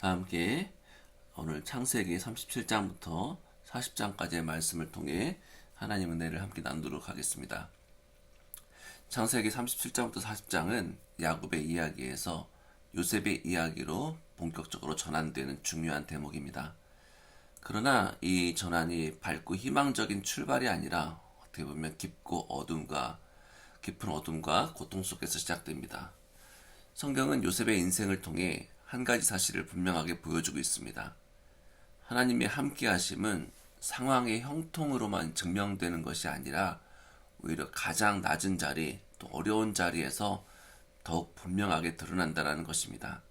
다 함께 오늘 창세기 37장부터 40장까지의 말씀을 통해 하나님 은혜를 함께 나누도록 하겠습니다. 창세기 37장부터 40장은 야곱의 이야기에서 요셉의 이야기로 본격적으로 전환되는 중요한 대목입니다. 그러나 이 전환이 밝고 희망적인 출발이 아니라 어떻게 보면 깊은 어둠과 고통 속에서 시작됩니다. 성경은 요셉의 인생을 통해 한 가지 사실을 분명하게 보여주고 있습니다. 하나님의 함께하심은 상황의 형통으로만 증명되는 것이 아니라 오히려 가장 낮은 자리, 또 어려운 자리에서 더욱 분명하게 드러난다는 것입니다.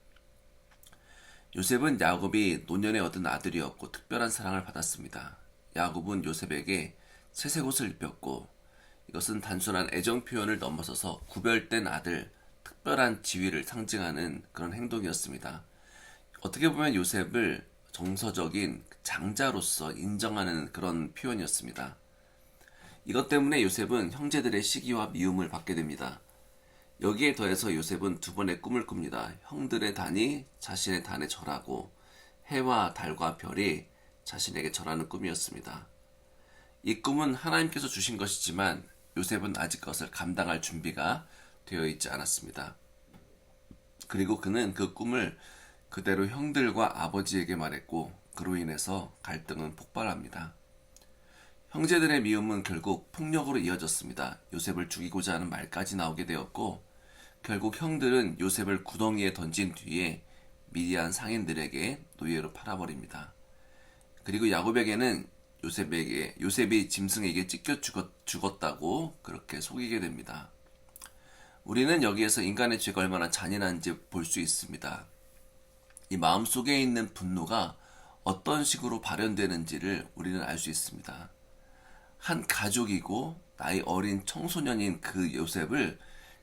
요셉은 야곱이 노년에 얻은 아들이었고 특별한 사랑을 받았습니다. 야곱은 요셉에게 채색 옷을 입혔고 이것은 단순한 애정 표현을 넘어서서 구별된 아들, 특별한 지위를 상징하는 그런 행동이었습니다. 어떻게 보면 요셉을 정서적인 장자로서 인정하는 그런 표현이었습니다. 이것 때문에 요셉은 형제들의 시기와 미움을 받게 됩니다. 여기에 더해서 요셉은 두 번의 꿈을 꿉니다. 형들의 단이 자신의 단에 절하고 해와 달과 별이 자신에게 절하는 꿈이었습니다. 이 꿈은 하나님께서 주신 것이지만 요셉은 아직 그것을 감당할 준비가 되어 있지 않았습니다. 그리고 그는 그 꿈을 그대로 형들과 아버지에게 말했고 그로 인해서 갈등은 폭발합니다. 형제들의 미움은 결국 폭력으로 이어졌습니다. 요셉을 죽이고자 하는 말까지 나오게 되었고 결국 형들은 요셉을 구덩이에 던진 뒤에 미디안 상인들에게 노예로 팔아버립니다. 그리고 야곱에게는 요셉이 짐승에게 찢겨 죽었다고 그렇게 속이게 됩니다. 우리는 여기에서 인간의 죄가 얼마나 잔인한지 볼 수 있습니다. 이 마음속에 있는 분노가 어떤 식으로 발현되는지를 우리는 알 수 있습니다. 한 가족이고 나이 어린 청소년인 그 요셉을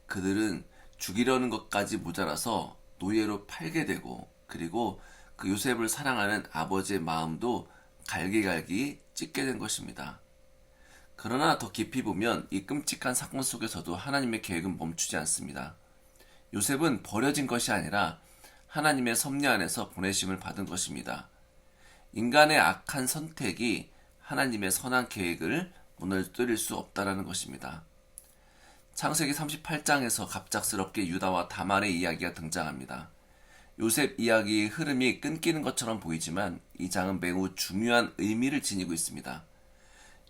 그들은 죽이려는 것까지 모자라서 노예로 팔게 되고 그리고 그 요셉을 사랑하는 아버지의 마음도 갈기갈기 찢게 된 것입니다. 그러나 더 깊이 보면 이 끔찍한 사건 속에서도 하나님의 계획은 멈추지 않습니다. 요셉은 버려진 것이 아니라 하나님의 섭리 안에서 보내심을 받은 것입니다. 인간의 악한 선택이 하나님의 선한 계획을 무너뜨릴 수 없다는 것입니다. 창세기 38장에서 갑작스럽게 유다와 다말의 이야기가 등장합니다. 요셉 이야기의 흐름이 끊기는 것처럼 보이지만 이 장은 매우 중요한 의미를 지니고 있습니다.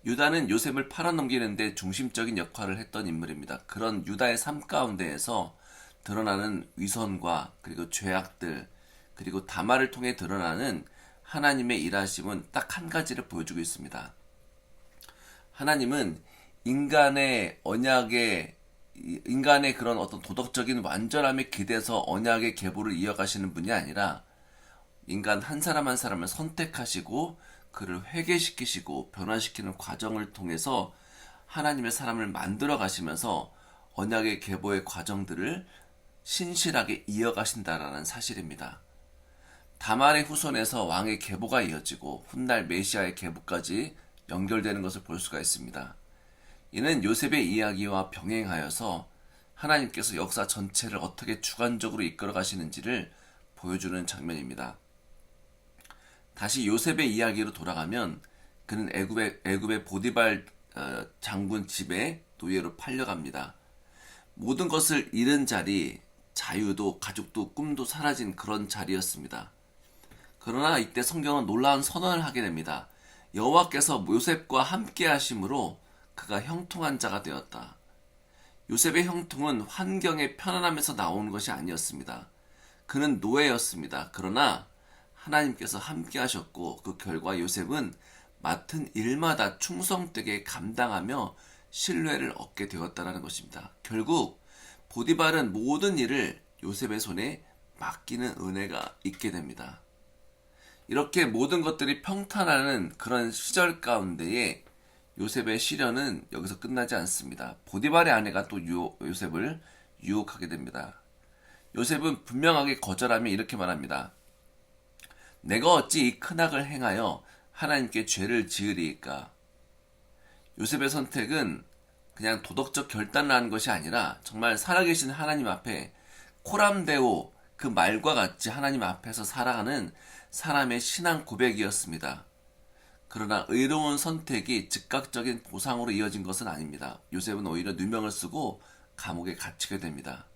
유다는 요셉을 팔아넘기는데 중심적인 역할을 했던 인물입니다. 그런 유다의 삶 가운데에서 드러나는 위선과 그리고 죄악들 그리고 다말을 통해 드러나는 하나님의 일하심은 딱 한 가지를 보여주고 있습니다. 하나님은 인간의 그런 어떤 도덕적인 완전함에 기대서 언약의 계보를 이어가시는 분이 아니라 인간 한 사람 한 사람을 선택하시고 그를 회개시키시고 변화시키는 과정을 통해서 하나님의 사람을 만들어 가시면서 언약의 계보의 과정들을 신실하게 이어가신다라는 사실입니다. 다말의 후손에서 왕의 계보가 이어지고 훗날 메시아의 계보까지 연결되는 것을 볼 수가 있습니다. 이는 요셉의 이야기와 병행하여서 하나님께서 역사 전체를 어떻게 주관적으로 이끌어 가시는지를 보여주는 장면입니다. 다시 요셉의 이야기로 돌아가면 그는 애굽의 보디발 장군 집에 노예로 팔려갑니다. 모든 것을 잃은 자리, 자유도 가족도 꿈도 사라진 그런 자리였습니다. 그러나 이때 성경은 놀라운 선언을 하게 됩니다. 여호와께서 요셉과 함께 하심으로 그가 형통한 자가 되었다. 요셉의 형통은 환경의 편안함에서 나오는 것이 아니었습니다. 그는 노예였습니다. 그러나 하나님께서 함께 하셨고 그 결과 요셉은 맡은 일마다 충성되게 감당하며 신뢰를 얻게 되었다는 것입니다. 결국 보디발은 모든 일을 요셉의 손에 맡기는 은혜가 있게 됩니다. 이렇게 모든 것들이 평탄하는 그런 시절 가운데에 요셉의 시련은 여기서 끝나지 않습니다. 보디발의 아내가 또 요셉을 유혹하게 됩니다. 요셉은 분명하게 거절하며 이렇게 말합니다. 내가 어찌 이 큰 악을 행하여 하나님께 죄를 지으리이까? 요셉의 선택은 그냥 도덕적 결단을 하는 것이 아니라 정말 살아계신 하나님 앞에 코람데오 그 말과 같이 하나님 앞에서 살아가는 사람의 신앙 고백이었습니다. 그러나 의로운 선택이 즉각적인 보상으로 이어진 것은 아닙니다. 요셉은 오히려 누명을 쓰고 감옥에 갇히게 됩니다.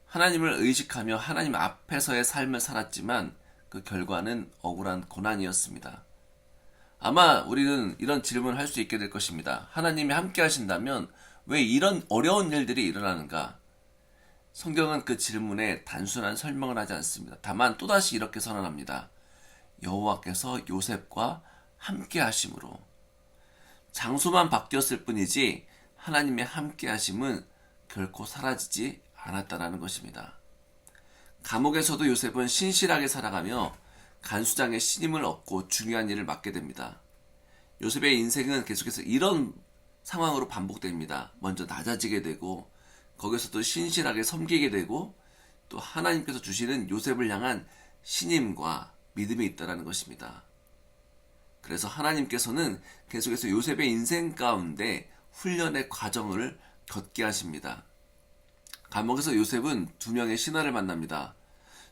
하나님을 의식하며 하나님 앞에서의 삶을 살았지만 그 결과는 억울한 고난이었습니다. 아마 우리는 이런 질문을 할 수 있게 될 것입니다. 하나님이 함께 하신다면 왜 이런 어려운 일들이 일어나는가? 성경은 그 질문에 단순한 설명을 하지 않습니다. 다만 또다시 이렇게 선언합니다. 여호와께서 요셉과 함께 하심으로. 장소만 바뀌었을 뿐이지 하나님의 함께 하심은 결코 사라지지 않았다라는 것입니다. 감옥에서도 요셉은 신실하게 살아가며 간수장의 신임을 얻고 중요한 일을 맡게 됩니다. 요셉의 인생은 계속해서 이런 상황으로 반복됩니다. 먼저 낮아지게 되고 거기서도 신실하게 섬기게 되고 또 하나님께서 주시는 요셉을 향한 신임과 믿음이 있다는 것입니다. 그래서 하나님께서는 계속해서 요셉의 인생 가운데 훈련의 과정을 겪게 하십니다. 감옥에서 요셉은 두 명의 신하를 만납니다.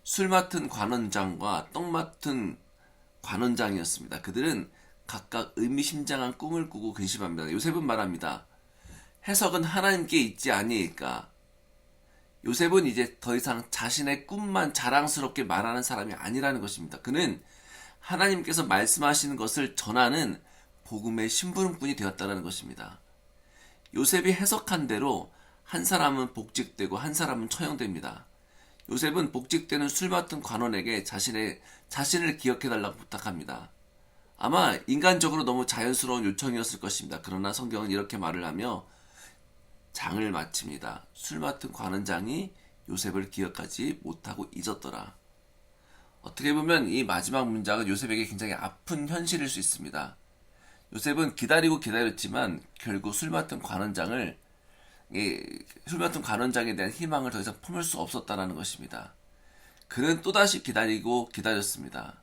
술 맡은 관원장과 떡 맡은 관원장이었습니다. 그들은 각각 의미심장한 꿈을 꾸고 근심합니다. 요셉은 말합니다. 해석은 하나님께 있지 아니일까? 요셉은 이제 더 이상 자신의 꿈만 자랑스럽게 말하는 사람이 아니라는 것입니다. 그는 하나님께서 말씀하시는 것을 전하는 복음의 심부름꾼이 되었다는 것입니다. 요셉이 해석한 대로 한 사람은 복직되고 한 사람은 처형됩니다. 요셉은 복직되는 술 맡은 관원에게 자신을 기억해달라고 부탁합니다. 아마 인간적으로 너무 자연스러운 요청이었을 것입니다. 그러나 성경은 이렇게 말을 하며 장을 마칩니다. 술 맡은 관원장이 요셉을 기억하지 못하고 잊었더라. 어떻게 보면 이 마지막 문장은 요셉에게 굉장히 아픈 현실일 수 있습니다. 요셉은 기다리고 기다렸지만 결국 술 맡은 관원장에 대한 희망을 더 이상 품을 수 없었다는 것입니다. 그는 또다시 기다리고 기다렸습니다.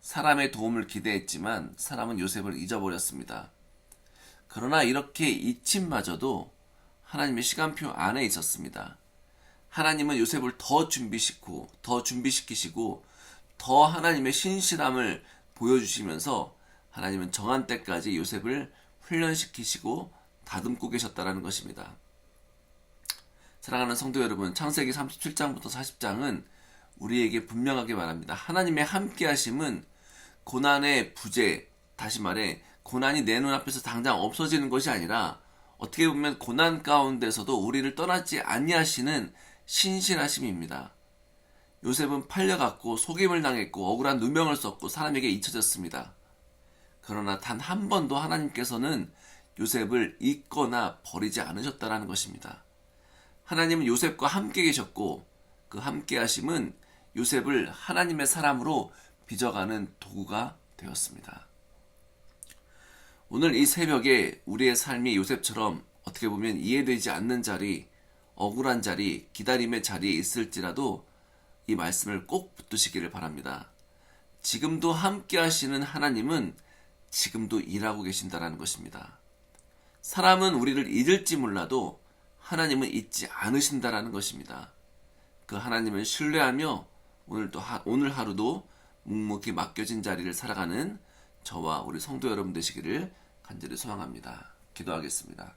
사람의 도움을 기대했지만 사람은 요셉을 잊어버렸습니다. 그러나 이렇게 잊힘마저도 하나님의 시간표 안에 있었습니다. 하나님은 요셉을 더 준비시키시고 더 하나님의 신실함을 보여주시면서 하나님은 정한 때까지 요셉을 훈련시키시고 다듬고 계셨다는 것입니다. 사랑하는 성도 여러분, 창세기 37장부터 40장은 우리에게 분명하게 말합니다. 하나님의 함께하심은 고난의 부재, 다시 말해 고난이 내 눈앞에서 당장 없어지는 것이 아니라 어떻게 보면 고난 가운데서도 우리를 떠나지 아니하시는 신실하심입니다. 요셉은 팔려갔고 속임을 당했고 억울한 누명을 썼고 사람에게 잊혀졌습니다. 그러나 단 한 번도 하나님께서는 요셉을 잊거나 버리지 않으셨다는 것입니다. 하나님은 요셉과 함께 계셨고 그 함께 하심은 요셉을 하나님의 사람으로 빚어가는 도구가 되었습니다. 오늘 이 새벽에 우리의 삶이 요셉처럼 어떻게 보면 이해되지 않는 자리, 억울한 자리, 기다림의 자리에 있을지라도 이 말씀을 꼭 붙드시기를 바랍니다. 지금도 함께 하시는 하나님은 지금도 일하고 계신다는 것입니다. 사람은 우리를 잊을지 몰라도 하나님은 잊지 않으신다는 것입니다. 그 하나님을 신뢰하며 오늘 하루도 묵묵히 맡겨진 자리를 살아가는 저와 우리 성도 여러분 되시기를 간절히 소망합니다. 기도하겠습니다.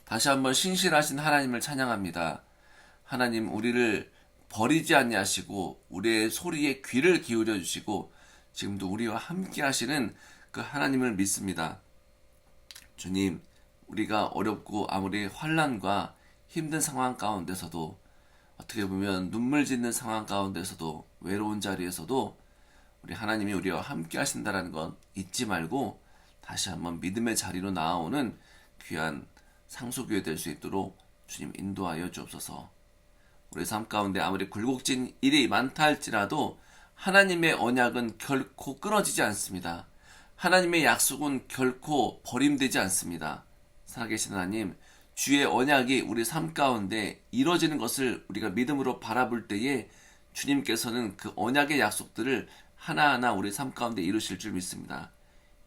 다시 한번 신실하신 하나님을 찬양합니다. 하나님, 우리를 버리지 아니하시고 우리의 소리에 귀를 기울여 주시고 지금도 우리와 함께 하시는 그 하나님을 믿습니다. 주님, 우리가 어렵고 아무리 환난과 힘든 상황 가운데서도 어떻게 보면 눈물 짓는 상황 가운데서도 외로운 자리에서도 우리 하나님이 우리와 함께 하신다는 건 잊지 말고 다시 한번 믿음의 자리로 나아오는 귀한 상소교회 될 수 있도록 주님 인도하여 주옵소서. 우리 삶 가운데 아무리 굴곡진 일이 많다 할지라도 하나님의 언약은 결코 끊어지지 않습니다. 하나님의 약속은 결코 버림되지 않습니다. 살아계신 하나님, 주의 언약이 우리 삶 가운데 이루어지는 것을 우리가 믿음으로 바라볼 때에 주님께서는 그 언약의 약속들을 하나하나 우리 삶 가운데 이루실 줄 믿습니다.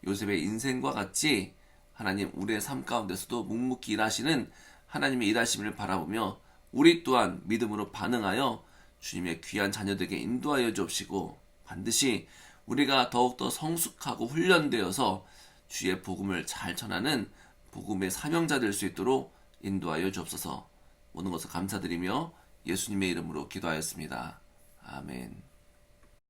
요셉의 인생과 같이 하나님, 우리의 삶 가운데서도 묵묵히 일하시는 하나님의 일하심을 바라보며 우리 또한 믿음으로 반응하여 주님의 귀한 자녀들에게 인도하여 주옵시고 반드시 우리가 더욱더 성숙하고 훈련되어서 주의 복음을 잘 전하는 복음의 사명자 될 수 있도록 인도하여 주옵소서. 모든 것을 감사드리며 예수님의 이름으로 기도하였습니다. 아멘.